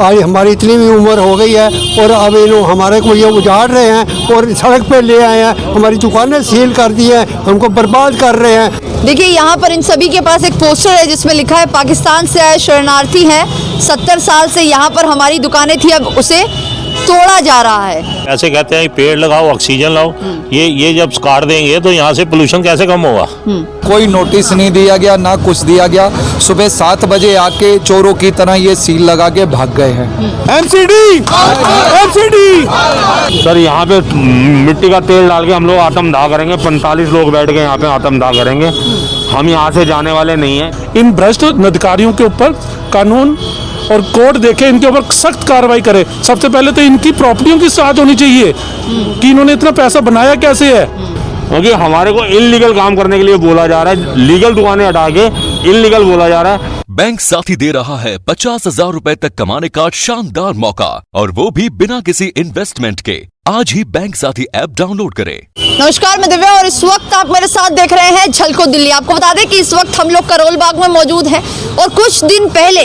आज हमारी इतनी भी उम्र हो गई है और अब ये लोग हमारे को ये उजाड़ रहे हैं और सड़क पे ले आए हैं, हमारी दुकानें सील कर दी हैं, हमको बर्बाद कर रहे हैं। देखिए यहाँ पर इन सभी के पास एक पोस्टर है जिसमें लिखा है पाकिस्तान से आए शरणार्थी हैं, 70 साल से यहाँ पर हमारी दुकानें थी, अब उसे तोड़ा जा रहा है। ऐसे कहते हैं पेड़ लगाओ, ऑक्सीजन लाओ, ये जब काट देंगे तो यहाँ से पोल्यूशन कैसे कम होगा। कोई नोटिस नहीं दिया गया, ना कुछ दिया गया। सुबह 7 बजे आके चोरों की तरह ये सील लगा के भाग गए हैं। एमसीडी सर यहाँ पे मिट्टी का तेल डाल के हम लोग आत्मदाह करेंगे, 45 लोग बैठ के यहाँ पे आत्मदाह करेंगे। हम यहाँ से जाने वाले नहीं हैं। इन भ्रष्ट अधिकारियों के ऊपर कानून और कोर्ट देखे, इनके ऊपर सख्त कार्रवाई करे। सबसे पहले तो इनकी प्रॉपर्टियों की जांच होनी चाहिए कि इन्होंने इतना पैसा बनाया कैसे है, क्योंकि हमारे को इलीगल काम करने के लिए बोला जा रहा है, लीगल दुकानें हटा के इलीगल बोला जा रहा है। बैंक साथी दे रहा है 50,000 रुपए तक कमाने का शानदार मौका, और वो भी बिना किसी इन्वेस्टमेंट के। आज ही बैंक साथी ऐप डाउनलोड करें। नमस्कार, मैं दिव्या और इस वक्त आप मेरे साथ देख रहे हैं झलको दिल्ली। आपको बता दें कि इस वक्त हम लोग करोल बाग में मौजूद हैं और कुछ दिन पहले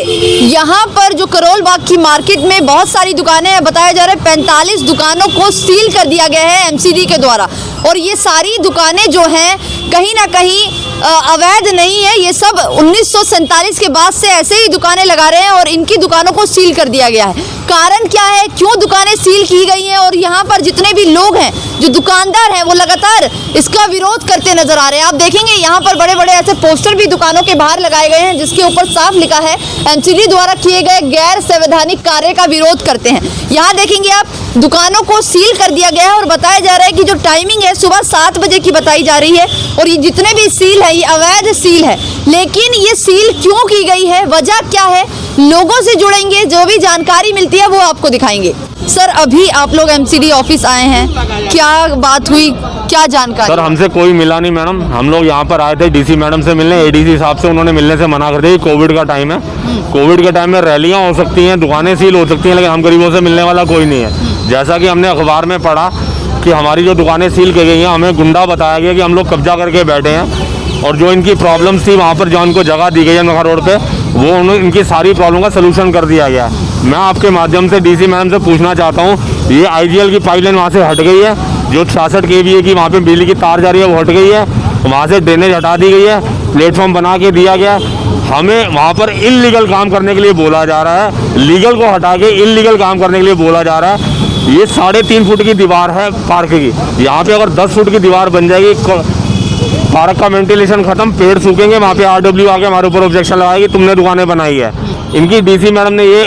यहाँ पर जो करोल बाग की मार्केट में बहुत सारी दुकानें हैं, बताया जा रहा है 45 दुकानों को सील कर दिया गया है एमसीडी के द्वारा। और ये सारी दुकानें जो हैं कहीं ना कहीं अवैध नहीं है, ये सब 1947 के बाद से ऐसे ही दुकानें लगा रहे हैं और इनकी दुकानों को सील कर दिया गया है। कारण क्या है, क्यों दुकानें सील की गई हैं और यहाँ पर जितने भी लोग हैं, जो दुकानदार हैं, वो लगातार इसका विरोध करते नजर आ रहे हैं। आप देखेंगे यहाँ पर बड़े बड़े ऐसे पोस्टर भी दुकानों के बाहर लगाए गए हैं जिसके ऊपर साफ लिखा है एमसीडी द्वारा किए गए गैर संवैधानिक कार्य का विरोध करते हैं। यहाँ देखेंगे आप दुकानों को सील कर दिया गया है और बताया जा रहा है कि जो टाइमिंग है सुबह 7 बजे की बताई जा रही है और ये जितने भी सील है ये अवैध सील है। लेकिन ये सील क्यों की गई है, वजह क्या है, लोगों से जुड़ेंगे, जो भी जानकारी मिलती है वो आपको दिखाएंगे। सर, अभी आप लोग एमसीडी ऑफिस आए हैं, क्या बात हुई, क्या जानकारी? सर, हमसे कोई मिला नहीं मैडम। हम लोग यहाँ पर आए थे डीसी मैडम से मिलने, एडीसी साहब से, उन्होंने मिलने से मना कर दिया। कोविड का टाइम है, कोविड के टाइम में रैलियाँ हो सकती हैं, दुकानें सील हो सकती हैं, लेकिन हम गरीबों से मिलने वाला कोई नहीं है। जैसा कि हमने अखबार में पढ़ा कि हमारी जो दुकानें सील की गई हैं, हमें गुंडा बताया गया कि हम लोग कब्जा करके बैठे हैं और जो इनकी प्रॉब्लम्स थी वहाँ पर जो उनको जगह दी गई है नखा रोड पे, वो इनकी सारी प्रॉब्लम का सलूशन कर दिया गया। मैं आपके माध्यम से डीसी मैडम से पूछना चाहता हूँ, ये आईजीएल की पाइपलाइन वहाँ से हट गई है, जो 66 kVA की वहाँ पे बिजली की तार जा रही है वो हट गई है, वहाँ से ड्रेनेज हटा दी गई है, प्लेटफॉर्म बना के दिया गया। हमें वहाँ पर इलीगल काम करने के लिए बोला जा रहा है, लीगल को हटा के इलीगल काम करने के लिए बोला जा रहा है। ये 3.5 फुट की दीवार है पार्क की, यहाँ पे अगर 10 फुट की दीवार बन जाएगी, पार्क का वेंटिलेशन खत्म, पेड़ सूखेंगे, वहाँ पे आरडब्ल्यू आके हमारे ऊपर ऑब्जेक्शन लगाएगी, तुमने दुकानें बनाई है। इनकी डीसी मैडम ने ये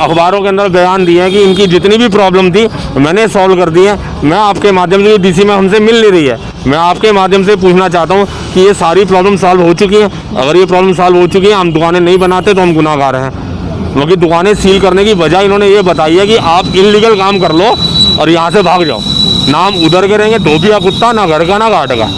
अखबारों के अंदर बयान दिए हैं कि इनकी जितनी भी प्रॉब्लम थी मैंने सॉल्व कर दी है। मैं आपके माध्यम से, डीसी में हमसे मिल नहीं रही है, मैं आपके माध्यम से पूछना चाहता हूँ कि ये सारी प्रॉब्लम सॉल्व हो चुकी हैं। अगर ये प्रॉब्लम सॉल्व हो चुकी है, हम दुकानें नहीं बनाते तो हम गुनाहगार हैं, क्योंकि दुकानें सील करने की वजह इन्होंने ये बताई है कि आप इलीगल काम कर लो और यहाँ से भाग जाओ, ना हम उधर के रहेंगे, धोबिया कुत्ता, ना घर का ना घाट का।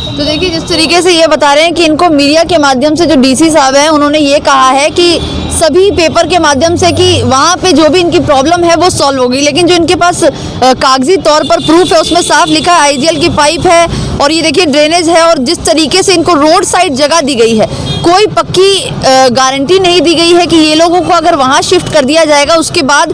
तो देखिए, जिस तरीके से ये बता रहे हैं कि इनको मीडिया के माध्यम से, जो डीसी साहब हैं, उन्होंने ये कहा है कि सभी पेपर के माध्यम से कि वहाँ पे जो भी इनकी प्रॉब्लम है वो सॉल्व होगी, लेकिन जो इनके पास कागजी तौर पर प्रूफ है उसमें साफ लिखा है आईजीएल की पाइप है और ये देखिए ड्रेनेज है, और जिस तरीके से इनको रोड साइड जगह दी गई है, कोई पक्की गारंटी नहीं दी गई है कि ये लोगों को अगर वहाँ शिफ्ट कर दिया जाएगा उसके बाद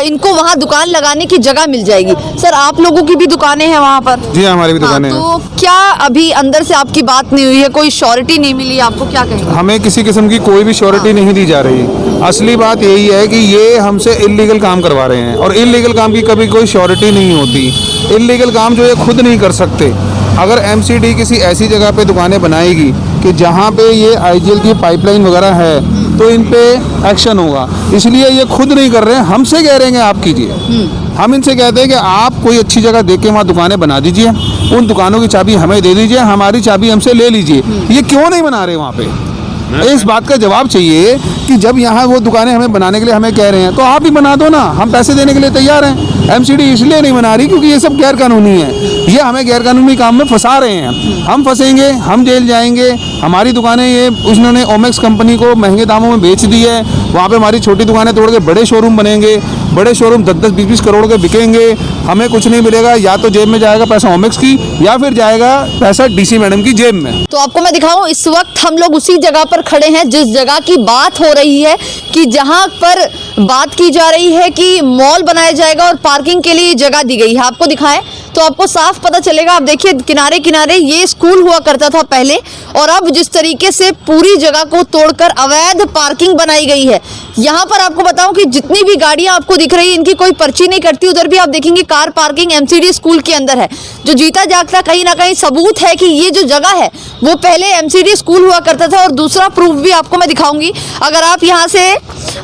इनको वहाँ दुकान लगाने की जगह मिल जाएगी। सर, आप लोगों की भी दुकानें हैं वहाँ पर? जी, हमारी भी दुकानें हैं। तो क्या अभी अंदर से आपकी बात नहीं हुई है, कोई श्योरिटी नहीं मिली आपको, क्या कहेंगे? हमें किसी किस्म की कोई भी श्योरिटी नहीं दी जा रही। असली बात यही है कि ये हमसे इलीगल काम करवा रहे हैं और इलीगल काम की कभी कोई श्योरिटी नहीं होती। इलीगल काम जो ये खुद नहीं कर सकते। अगर एमसीडी किसी ऐसी जगह पे दुकानें बनाएगी कि जहाँ पे ये आईजीएल की पाइपलाइन वगैरह है तो इन पे एक्शन होगा, इसलिए ये खुद नहीं कर रहे हैं, हमसे कह रहे हैं आप कीजिए। हम इनसे कहते हैं कि आप कोई अच्छी जगह देख के वहाँ दुकानें बना दीजिए, उन दुकानों की चाबी हमें दे दीजिए, हमारी चाबी हमसे ले लीजिए। ये क्यों नहीं बना रहे वहाँ पे? इस बात का जवाब चाहिए कि जब यहाँ वो दुकानें हमें बनाने के लिए हमें कह रहे हैं तो आप ही बना दो ना, हम पैसे देने के लिए तैयार हैं। एमसीडी इसलिए नहीं बना रही क्योंकि ये सब गैर कानूनी है, ये हमें गैर कानूनी काम में फंसा रहे हैं। हम फंसेंगे, हम जेल जाएंगे, हमारी दुकानें ये उन्होंने ओमेक्स कंपनी को महंगे दामों में बेच दी है। वहाँ पे हमारी छोटी दुकानें तोड़ के बड़े शोरूम बनेंगे, बड़े शोरूम 10-10, 20-20 करोड़ के बिकेंगे। हमें कुछ नहीं मिलेगा, या तो जेब में जाएगा पैसा ओमेक्स की, या फिर जाएगा पैसा डीसी मैडम की जेब में। तो आपको मैं दिखाऊं, इस वक्त हम लोग उसी जगह पर खड़े हैं जिस जगह की बात हो रही है, कि जहां पर बात की जा रही है कि मॉल बनाया जाएगा और पार्किंग के लिए जगह दी गई है। आपको दिखाएं तो आपको साफ पता चलेगा। आप देखिए किनारे किनारे ये स्कूल हुआ करता था पहले, और अब जिस तरीके से पूरी जगह को तोड़कर अवैध पार्किंग बनाई गई है। यहाँ पर आपको बताऊं कि जितनी भी गाड़ियां आपको दिख रही है इनकी कोई पर्ची नहीं कटती। उधर भी आप देखेंगे कार पार्किंग एमसीडी स्कूल के अंदर है, जो जीता जागता कहीं ना कहीं सबूत है कि ये जो जगह है वो पहले एमसीडी स्कूल हुआ करता था। और दूसरा प्रूफ भी आपको मैं दिखाऊंगी। अगर आप यहाँ से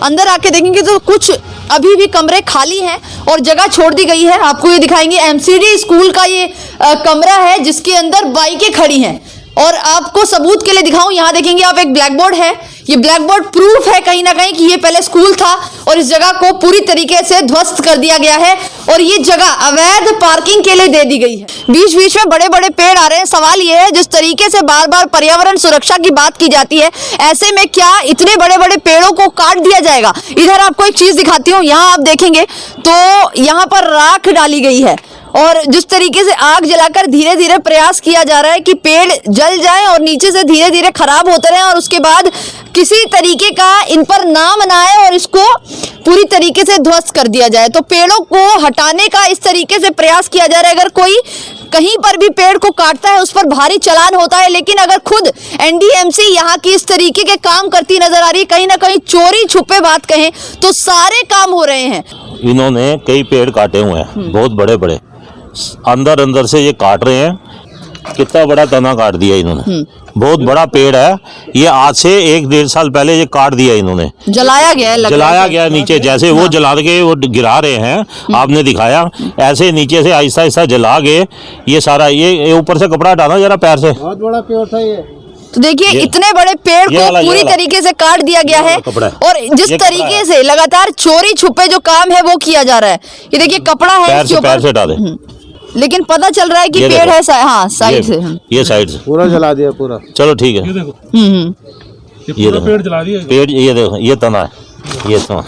अंदर आके देखेंगे तो कुछ अभी भी कमरे खाली हैं और जगह छोड़ दी गई है। आपको ये दिखाएंगे, एमसीडी स्कूल का ये कमरा है जिसके अंदर बाइकें खड़ी हैं। और आपको सबूत के लिए दिखाऊं, यहाँ देखेंगे आप, एक ब्लैक बोर्ड है। ये ब्लैक बोर्ड प्रूफ है कहीं ना कहीं कि ये पहले स्कूल था और इस जगह को पूरी तरीके से ध्वस्त कर दिया गया है और ये जगह अवैध पार्किंग के लिए दे दी गई है। बीच बीच में बड़े बड़े पेड़ आ रहे हैं। सवाल ये है, जिस तरीके से बार बार पर्यावरण सुरक्षा की बात की जाती है, ऐसे में क्या इतने बड़े बड़े पेड़ों को काट दिया जाएगा? इधर आपको एक चीज दिखाती हूँ, यहाँ आप देखेंगे तो यहाँ पर राख डाली गई है और जिस तरीके से आग जलाकर धीरे धीरे प्रयास किया जा रहा है कि पेड़ जल जाए और नीचे से धीरे धीरे खराब होते रहे और उसके बाद किसी तरीके का इन पर नाम ना आए और इसको पूरी तरीके से ध्वस्त कर दिया जाए। तो पेड़ों को हटाने का इस तरीके से प्रयास किया जा रहा है। अगर कोई कहीं पर भी पेड़ को काटता है उस पर भारी चालान होता है, लेकिन अगर खुद एनडीएमसी यहाँ की इस तरीके के काम करती नजर आ रही है, कहीं ना कहीं चोरी छुपे बात कहें तो सारे काम हो रहे हैं। इन्होंने कई पेड़ काटे हुए हैं, बहुत बड़े बड़े, अंदर अंदर से ये काट रहे हैं। कितना बड़ा तना काट दिया इन्होंने, बहुत बड़ा पेड़ है ये। आज से 1-1.5 साल पहले ये काट दिया इन्होंने, जलाया गया है, जलाया गया नीचे। जैसे वो जला के वो गिरा रहे हैं, आपने दिखाया, ऐसे नीचे से आहिस्ता आहिस्ता जला के ये सारा, ये ऊपर से कपड़ा हटाना जरा पैर से। बहुत बड़ा पेड़ था ये। तो देखिए इतने बड़े पेड़ को पूरी तरीके से काट दिया गया है और जिस तरीके से लगातार चोरी छुपे जो काम है वो किया जा रहा है। ये देखिए कपड़ा है इसके ऊपर, पैर से हटा दे। लेकिन पता चल रहा है कि पेड़ है हाँ साइड से, ये साइड से पूरा जला दिया पूरा। चलो ठीक है, ये देखो ये देखो पेड़ जला दिया, पेड़, ये देखो ये तना है, ये तना,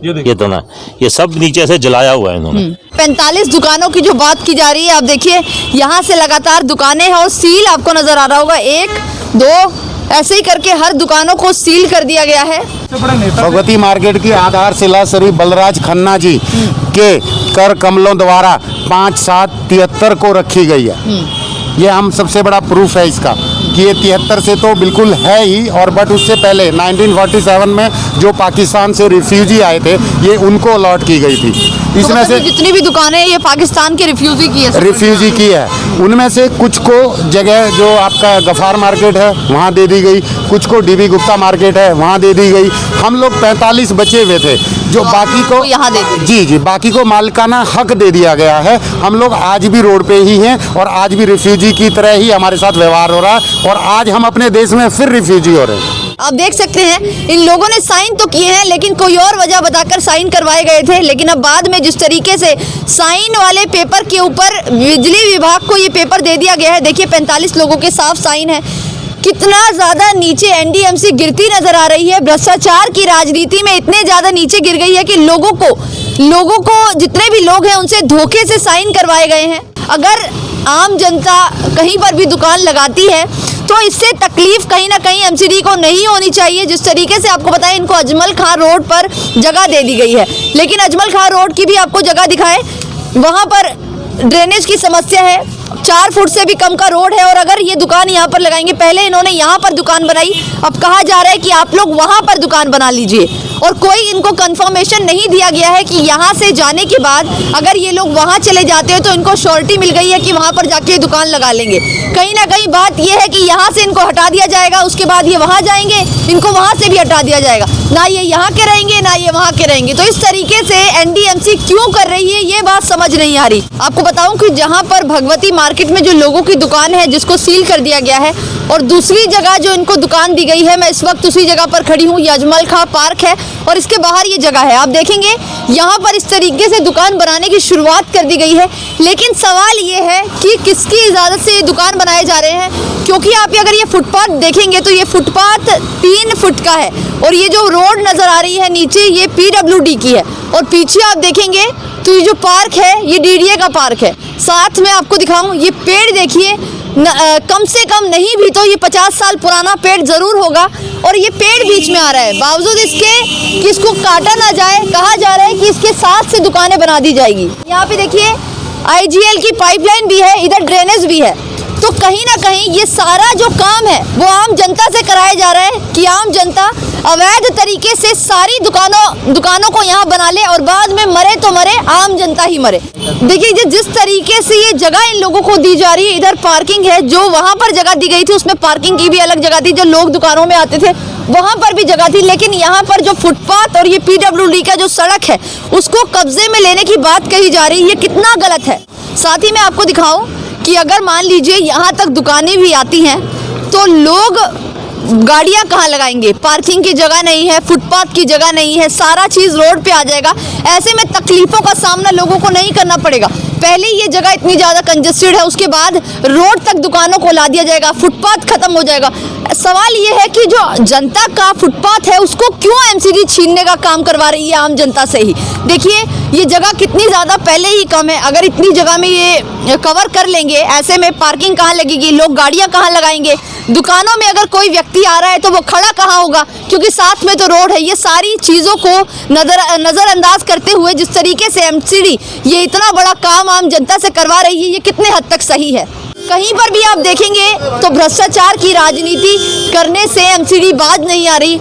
ये तना, ये सब नीचे से जलाया हुआ है इन्होंने। 45 दुकानों की जो बात की जा रही है, आप देखिए यहाँ से लगातार दुकानें हैं और सील आपको नजर आ रहा होगा, 1, 2 ऐसे ही करके हर दुकानों को सील कर दिया गया है। भगवती मार्केट की आधारशिला श्री बलराज खन्ना जी के कर कमलों द्वारा 5/7/73 को रखी गई है। ये हम सबसे बड़ा प्रूफ है इसका कि ये 73 से तो बिल्कुल है ही, और बट उससे पहले 1947 में जो पाकिस्तान से रिफ्यूजी आए थे ये उनको अलॉट की गई थी। इसमें तो से जितनी भी दुकानें ये पाकिस्तान की रिफ्यूजी की है, उनमें से कुछ को जगह जो आपका गफार मार्केट है वहाँ दे दी गई, कुछ को डीबी गुप्ता मार्केट है वहाँ दे दी गई। हम लोग 45 बचे हुए थे जो तो बाकी को यहाँ दे दी। जी बाकी को मालिकाना हक दे दिया गया है। हम लोग आज भी रोड पे ही हैं और आज भी रिफ्यूजी की तरह ही हमारे साथ व्यवहार हो रहा है और आज हम अपने देश में फिर रिफ्यूजी हो रहे हैं। आप देख सकते हैं इन लोगों ने साइन तो किए हैं लेकिन कोई और वजह बताकर साइन करवाए गए थे, लेकिन अब बाद में जिस तरीके से साइन वाले पेपर के ऊपर बिजली विभाग को ये पेपर दे दिया गया है, देखिए 45 लोगों के साफ साइन है। कितना ज़्यादा नीचे एनडीएमसी गिरती नजर आ रही है। भ्रष्टाचार की राजनीति में इतने ज़्यादा नीचे गिर गई है कि लोगों को जितने भी लोग हैं उनसे धोखे से साइन करवाए गए हैं। अगर आम जनता कहीं पर भी दुकान लगाती है तो इससे तकलीफ कहीं ना कहीं एमसीडी को नहीं होनी चाहिए। जिस तरीके से आपको बताएं इनको अजमल खां रोड पर जगह दे दी गई है, लेकिन अजमल खां रोड की भी आपको जगह दिखाएं, वहाँ पर ड्रेनेज की समस्या है, 4 फुट से भी कम का रोड है और अगर ये दुकान यहाँ पर लगाएंगे, पहले इन्होंने यहाँ पर दुकान बनाई, अब कहा जा रहा है कि आप लोग वहाँ पर दुकान बना लीजिए और कोई इनको कंफर्मेशन नहीं दिया गया है कि यहाँ से जाने के बाद अगर ये लोग वहाँ चले जाते हैं तो इनको श्योरिटी मिल गई है कि वहाँ पर जाके दुकान लगा लेंगे। कहीं ना कहीं बात ये है कि यहाँ से इनको हटा दिया जाएगा, उसके बाद ये वहाँ जाएंगे, इनको वहाँ से भी हटा दिया जाएगा, ना ये यहाँ के रहेंगे ना ये वहाँ के रहेंगे। तो इस तरीके से एनडीएमसी क्यों कर रही है ये बात समझ नहीं आ रही। आपको बताऊं कि जहाँ पर भगवती मार्केट में जो लोगों की दुकान है जिसको सील कर दिया गया है और दूसरी जगह जो इनको दुकान दी गई है, मैं इस वक्त उसी जगह पर खड़ी हूँ, ये अजमल खां पार्क है और इसके बाहर ये जगह है। आप देखेंगे यहाँ पर इस तरीके से दुकान बनाने की शुरुआत कर दी गई है, लेकिन सवाल ये है कि किसकी इजाज़त से ये दुकान बनाए जा रहे हैं, क्योंकि आप अगर ये फुटपाथ देखेंगे तो ये फुटपाथ 3 फुट का है और ये जो रोड नज़र आ रही है नीचे ये PWD की है, और पीछे आप देखेंगे तो ये जो पार्क है ये DDA का पार्क है। साथ में आपको दिखाऊं ये पेड़ देखिए, कम से कम नहीं भी तो ये 50 साल पुराना पेड़ ज़रूर होगा, और ये पेड़ बीच में आ रहा है बावजूद इसके कि इसको काटा ना जाए। कहा जा रहा है कि इसके साथ से दुकानें बना दी जाएगी। यहाँ पे देखिए IGL की पाइपलाइन भी है, इधर ड्रेनेज भी है, तो कहीं ना कहीं ये सारा जो काम है वो आम जनता से कराया जा रहा है कि आम जनता अवैध तरीके से सारी दुकानों को यहाँ बना ले और बाद में मरे तो मरे, आम जनता ही मरे। देखिए जिस तरीके से ये जगह इन लोगों को दी जा रही है, इधर पार्किंग है, जो वहाँ पर जगह दी गई थी उसमें पार्किंग की भी अलग जगह थी, जो लोग दुकानों में आते थे वहाँ पर भी जगह थी, लेकिन यहाँ पर जो फुटपाथ और ये PWD का जो सड़क है उसको कब्जे में लेने की बात कही जा रही है, ये कितना गलत है। साथ ही मैं आपको दिखाऊं कि अगर मान लीजिए यहाँ तक दुकानें भी आती हैं तो लोग गाड़ियाँ कहाँ लगाएंगे, पार्किंग की जगह नहीं है, फुटपाथ की जगह नहीं है, सारा चीज़ रोड पे आ जाएगा। ऐसे में तकलीफ़ों का सामना लोगों को नहीं करना पड़ेगा। पहले ये जगह इतनी ज़्यादा कंजेस्टेड है, उसके बाद रोड तक दुकानों को ला दिया जाएगा, फुटपाथ खत्म हो जाएगा। सवाल ये है कि जो जनता का फुटपाथ है उसको क्यों MCD छीनने का काम करवा रही है आम जनता से ही। देखिए ये जगह कितनी ज़्यादा पहले ही कम है, अगर इतनी जगह में ये कवर कर लेंगे, ऐसे में पार्किंग कहाँ लगेगी, लोग गाड़ियाँ कहाँ लगाएंगे, दुकानों में अगर कोई व्यक्ति आ रहा है तो वो खड़ा कहाँ होगा, क्योंकि साथ में तो रोड है। ये सारी चीज़ों को नज़रअंदाज करते हुए जिस तरीके से MCD ये इतना बड़ा काम आम जनता से करवा रही है, ये कितने हद तक सही है। कहीं पर भी आप देखेंगे तो भ्रष्टाचार की राजनीति करने से MCD बाज नहीं आ रही।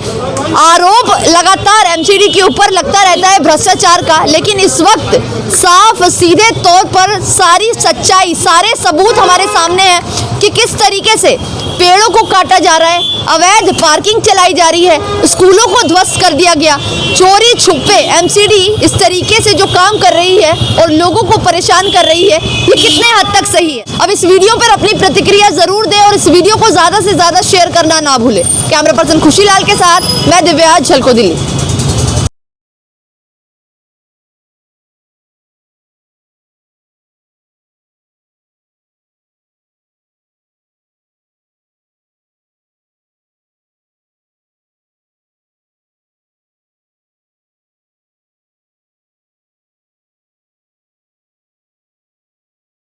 आरोप लगातार MCD के ऊपर लगता रहता है भ्रष्टाचार का, लेकिन इस वक्त साफ सीधे तौर पर सारी सच्चाई, सारे सबूत हमारे सामने हैं कि किस तरीके से पेड़ों को काटा जा रहा है, अवैध पार्किंग चलाई जा रही है, स्कूलों को ध्वस्त कर दिया गया, चोरी छुपे MCD इस तरीके से जो काम कर रही है और लोगों को परेशान कर रही है, ये कितने हद तक सही है। अब इस वीडियो पर अपनी प्रतिक्रिया जरूर दें और इस वीडियो को ज़्यादा से ज़्यादा शेयर करना ना भूलें। कैमरा पर्सन खुशीलाल के साथ मैं दिव्या, झलको दिल्ली।